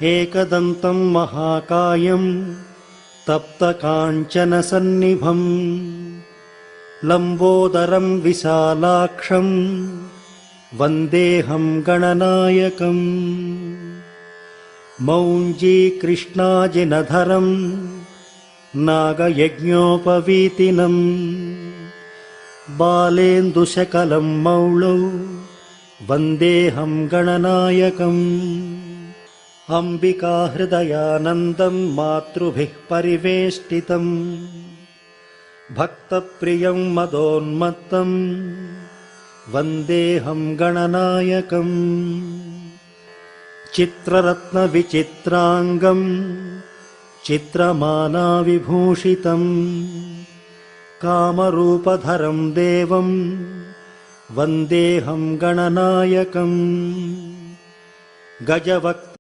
एकदन्तं महाकायं तप्तकाञ्चनसन्निभं लम्बोदरं विशालाक्षं वन्देऽहं गणनायकम् मौञ्जीकृष्णाजिनधरं नागयज्ञोपवीतिनं बालेन्दुशकलं मौळौ वन्देऽहं गणनायकम् अम्बिकाहृदयानन्दं मातृभिः परिवेष्टितं भक्तप्रियं मदोन्मत्तं वन्देऽहं गणनायकम् चित्ररत्नविचित्राङ्गं चित्रमालाविभूषितं कामरूपधरं देवं वन्देऽहं गणनायकम् गजवक्त्रं